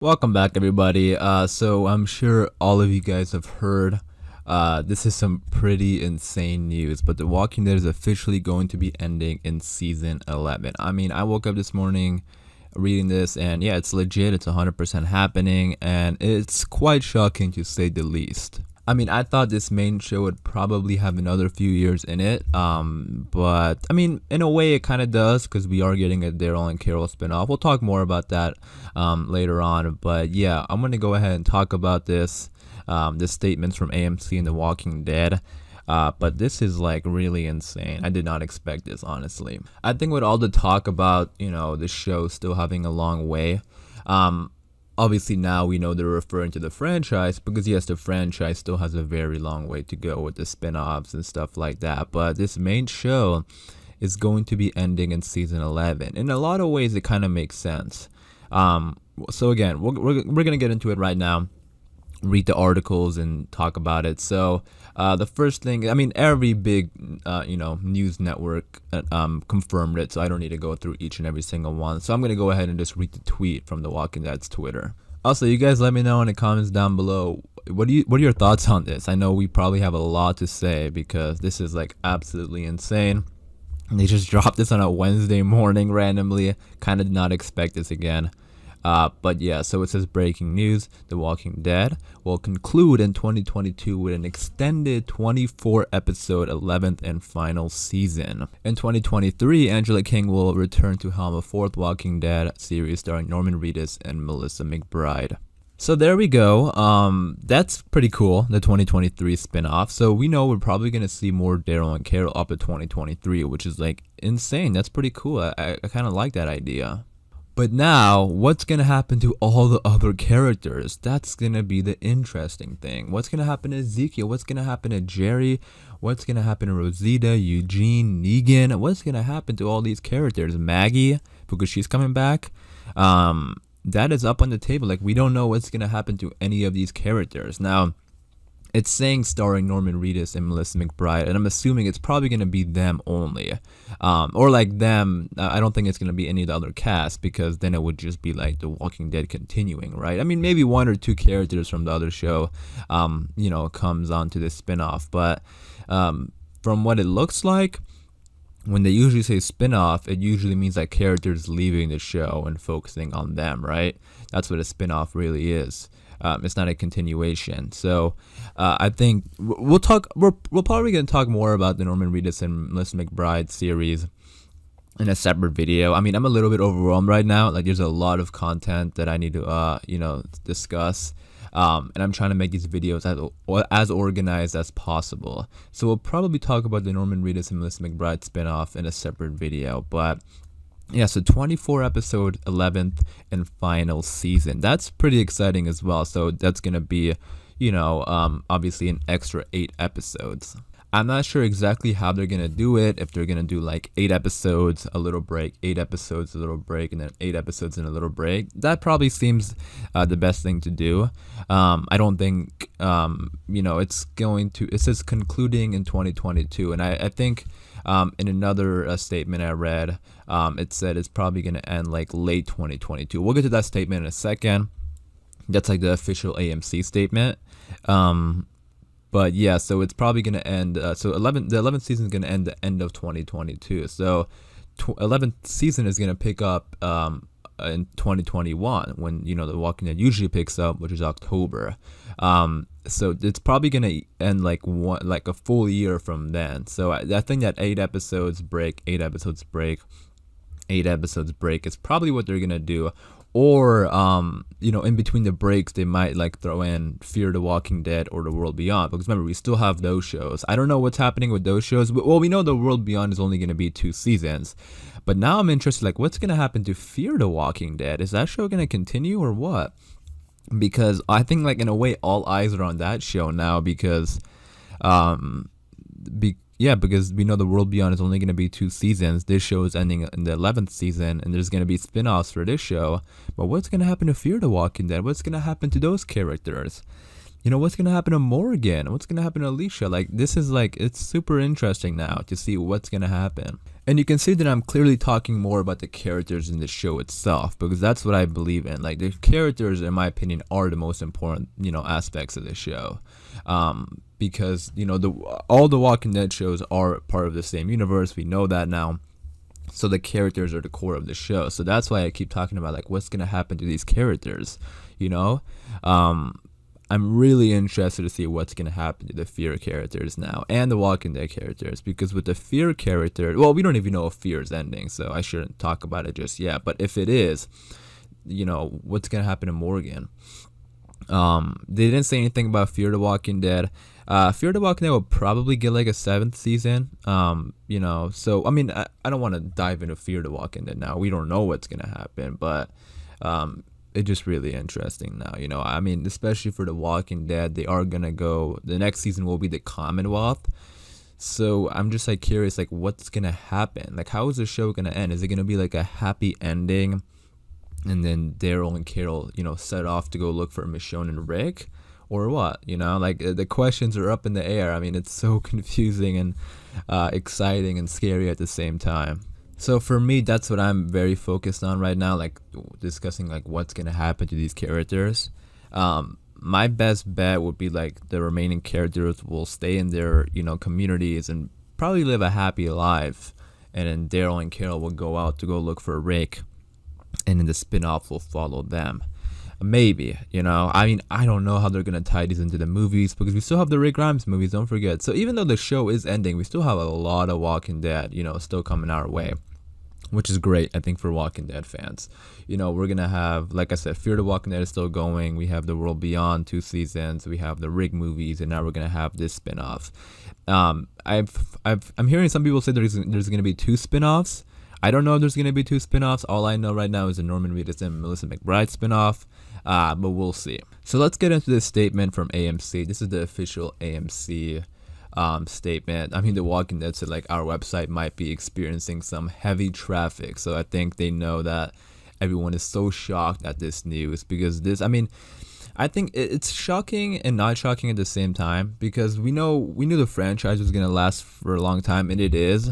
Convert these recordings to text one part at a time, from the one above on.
Welcome back, everybody. So I'm sure all of you guys have heard. This is some pretty insane news, but The Walking Dead is officially going to be ending in season 11. I mean, I woke up this morning reading this, and yeah, it's legit. It's 100% happening, and it's quite shocking to say the least. I mean, I thought this main show would probably have another few years in it, but I mean, in a way, it kind of does because we are getting a Daryl and Carol spinoff. We'll talk more about that later on, but yeah, I'm gonna go ahead and talk about this statements from AMC and The Walking Dead. But this is like really insane. I did not expect this, honestly. I think with all the talk about the show still having a long way, obviously now we know they're referring to the franchise because yes, the franchise still has a very long way to go with the spin-offs and stuff like that, but this main show is going to be ending in season 11. In a lot of ways it kind of makes sense. So again, we're gonna get into it right now, read the articles and talk about it. So the first thing, I mean, every big news network confirmed it, so I don't need to go through each and every single one. So I'm gonna go ahead and just read the tweet from The Walking Dead's Twitter. Also, you guys let me know in the comments down below, what are your thoughts on this? I know we probably have a lot to say because this is like absolutely insane. They just dropped this on a Wednesday morning randomly. Kind of did not expect this again. But yeah, so it says breaking news: The Walking Dead will conclude in 2022 with an extended 24 episode 11th and final season. In 2023, Angela King will return to helm a fourth Walking Dead series starring Norman Reedus and Melissa McBride. So there we go. That's pretty cool, the 2023 spin-off. So we know we're probably going to see more Daryl and Carol up to 2023, which is like insane. That's pretty cool. I kind of like that idea. But now, what's going to happen to all the other characters? That's going to be the interesting thing. What's going to happen to Ezekiel? What's going to happen to Jerry? What's going to happen to Rosita, Eugene, Negan? What's going to happen to all these characters? Maggie, because she's coming back. That is up on the table. Like, we don't know what's going to happen to any of these characters. Now, it's saying starring Norman Reedus and Melissa McBride, and I'm assuming it's probably going to be them only. Or like them, I don't think it's going to be any of the other cast, because then it would just be like The Walking Dead continuing, right? I mean, maybe one or two characters from the other show, comes onto this spinoff. But from what it looks like, when they usually say spin-off, it usually means like characters leaving the show and focusing on them, right? That's what a spin-off really is. It's not a continuation. So I think we're probably going to talk more about the Norman Reedus and Melissa McBride series in a separate video. I mean, I'm a little bit overwhelmed right now. Like, there's a lot of content that I need to discuss. And I'm trying to make these videos as organized as possible. So we'll probably talk about the Norman Reedus and Melissa McBride spinoff in a separate video. But yeah, so 24 episode 11th and final season. That's pretty exciting as well. So that's going to be, obviously an extra 8 episodes. I'm not sure exactly how they're going to do it. If they're going to do like 8 episodes, a little break, 8 episodes, a little break, and then 8 episodes and a little break. That probably seems the best thing to do. I don't think, it says concluding in 2022. And I think in another statement I read, it said it's probably going to end like late 2022. We'll get to that statement in a second. That's like the official AMC statement. But yeah, so it's probably going to end. The 11th season is going to end the end of 2022. So 11th season is going to pick up in 2021 when, The Walking Dead usually picks up, which is October. So it's probably going to end like a full year from then. So I think that 8 episodes break, 8 episodes break, 8 episodes break is probably what they're going to do. Or, in between the breaks, they might like throw in Fear the Walking Dead or The World Beyond. Because remember, we still have those shows. I don't know what's happening with those shows. Well, we know The World Beyond is only going to be 2 seasons. But now I'm interested, like, what's going to happen to Fear the Walking Dead? Is that show going to continue or what? Because I think, like, in a way, all eyes are on that show now because, because we know The World Beyond is only going to be 2 seasons. This show is ending in the 11th season, and there's going to be spin-offs for this show. But what's going to happen to Fear the Walking Dead? What's going to happen to those characters? What's going to happen to Morgan? What's going to happen to Alicia? Like, this is like, it's super interesting now to see what's going to happen. And you can see that I'm clearly talking more about the characters in the show itself, because that's what I believe in. Like, the characters, in my opinion, are the most important, aspects of the show. Because, all the Walking Dead shows are part of the same universe. We know that now. So the characters are the core of the show. So that's why I keep talking about, like, what's going to happen to these characters, I'm really interested to see what's going to happen to the Fear characters now and the Walking Dead characters, because with the Fear character, well, we don't even know if Fear is ending, so I shouldn't talk about it just yet. But if it is, what's going to happen to Morgan? They didn't say anything about Fear the Walking Dead. Fear the Walking Dead will probably get like a 7th season. So I mean, I don't want to dive into Fear the Walking Dead now. We don't know what's going to happen, but it's just really interesting now, I mean, especially for The Walking Dead, they are gonna go, the next season will be the Commonwealth. So I'm just like curious, like, what's gonna happen? Like, how is the show gonna end? Is it gonna be like a happy ending, and then Daryl and Carol, set off to go look for Michonne and Rick, or what? Like, the questions are up in the air. I mean, it's so confusing and exciting and scary at the same time. So for me, that's what I'm very focused on right now, like discussing like what's gonna happen to these characters. My best bet would be like the remaining characters will stay in their communities and probably live a happy life, and then Daryl and Carol will go out to go look for Rick, and then the spin-off will follow them. Maybe, I mean, I don't know how they're gonna tie these into the movies, because we still have the Rick Grimes movies, don't forget. So even though the show is ending, we still have a lot of Walking Dead, still coming our way, which is great, I think, for Walking Dead fans. We're gonna have, like I said, Fear the Walking Dead is still going. We have The World Beyond 2 seasons. We have the Rick movies, and now we're gonna have this spinoff. I'm hearing some people say there's gonna be 2 spinoffs. I don't know if there's gonna be 2 spinoffs. All I know right now is the Norman Reedus and Melissa McBride spinoff. But we'll see. So let's get into this statement from AMC. This is the official AMC statement. I mean, The Walking Dead said like our website might be experiencing some heavy traffic, so I think they know that everyone is so shocked at this news, because I think it's shocking and not shocking at the same time, because we knew the franchise was gonna last for a long time, and it is,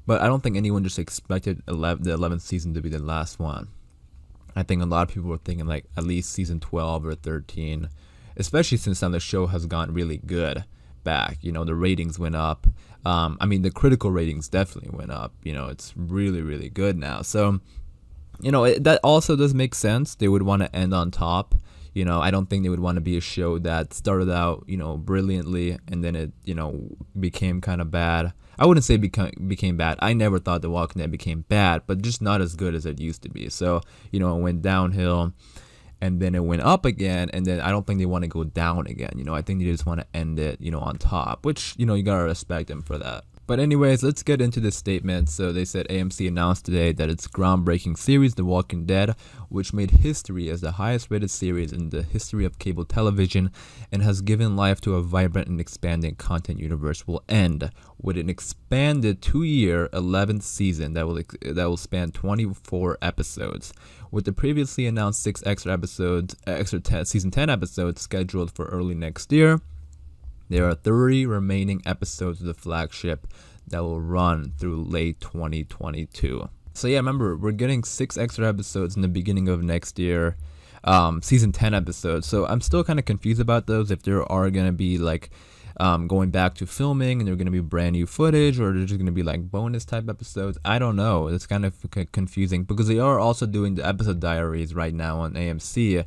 but I don't think anyone just expected the 11th season to be the last one. I think a lot of people were thinking like at least season 12 or 13, especially since now the show has gotten really good back. The ratings went up. The critical ratings definitely went up. It's really, really good now. So, that also does make sense. They would want to end on top. I don't think they would want to be a show that started out, brilliantly, and then it, became kind of bad. I wouldn't say became bad. I never thought The Walking Dead became bad, but just not as good as it used to be. So, it went downhill, and then it went up again, and then I don't think they want to go down again. I think they just want to end it, on top, which, you gotta respect them for that. But anyways, let's get into this statement. So they said AMC announced today that its groundbreaking series, The Walking Dead, which made history as the highest rated series in the history of cable television and has given life to a vibrant and expanding content universe, will end with an expanded 2-year 11th season that will span 24 episodes. With the previously announced 6 season 10 episodes scheduled for early next year, there are 30 remaining episodes of the flagship that will run through late 2022. So yeah, remember, we're getting 6 extra episodes in the beginning of next year, season 10 episodes. So I'm still kind of confused about those, if there are going to be like going back to filming and they're going to be brand new footage, or they're just going to be like bonus type episodes. I don't know. It's kind of confusing, because they are also doing the episode diaries right now on AMC,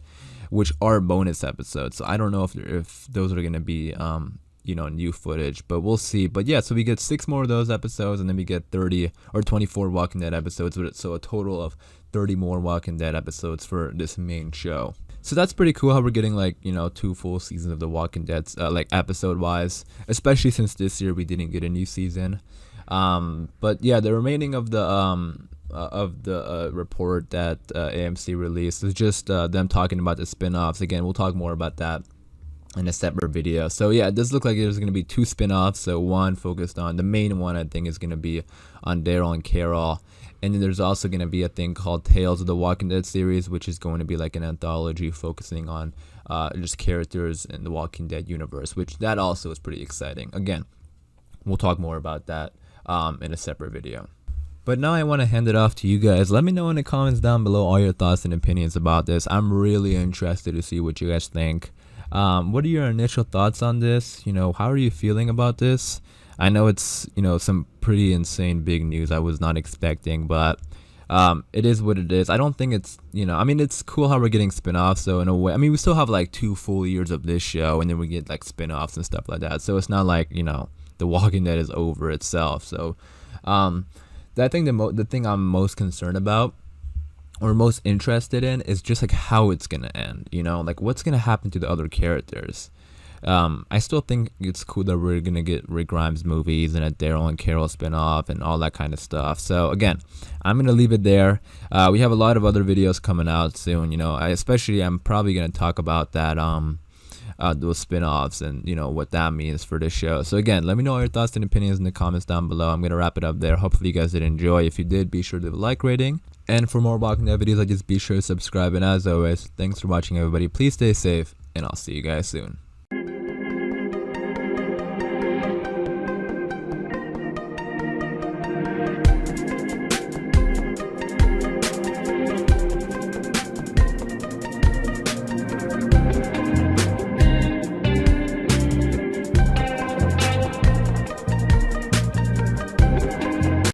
which are bonus episodes. So I don't know if those are going to be, new footage, but we'll see. But yeah, so we get 6 more of those episodes, and then we get 30 or 24 Walking Dead episodes. So a total of 30 more Walking Dead episodes for this main show. So that's pretty cool how we're getting 2 full seasons of The Walking Dead, episode wise, especially since this year we didn't get a new season. But yeah, the remaining of the report that AMC released is just them talking about the spin-offs. Again, we'll talk more about that in a separate video. So yeah, it does look like there's going to be 2 spin-offs. So one focused on, the main one I think is going to be on Daryl and Carol. And then there's also going to be a thing called Tales of the Walking Dead series, which is going to be like an anthology focusing on just characters in the Walking Dead universe, which that also is pretty exciting. Again, we'll talk more about that in a separate video. But now I want to hand it off to you guys. Let me know in the comments down below all your thoughts and opinions about this. I'm really interested to see what you guys think. What are your initial thoughts on this? You know, how are you feeling about this? I know it's, you know, some pretty insane big news I was not expecting, but it is what it is. I don't think it's, you know, I mean, it's cool how we're getting spin-offs, so in a way, I mean, we still have like 2 full years of this show, and then we get like spin-offs and stuff like that, so it's not like, you know, The Walking Dead is over itself. So I think the thing I'm most concerned about or most interested in is just like how it's gonna end, you know, like what's gonna happen to the other characters. I still think it's cool that we're gonna get Rick Grimes movies and a Daryl and Carol spinoff and all that kind of stuff. So again, I'm gonna leave it there. We have a lot of other videos coming out soon. You know, I'm probably gonna talk about that those spin-offs and, you know, what that means for this show. So again, let me know all your thoughts and opinions in the comments down below. I'm gonna wrap it up there. Hopefully you guys did enjoy. If you did, be sure to leave a like rating, and for more Walking Dead videos, just be sure to subscribe. And as always, thanks for watching, everybody. Please stay safe, and I'll see you guys soon.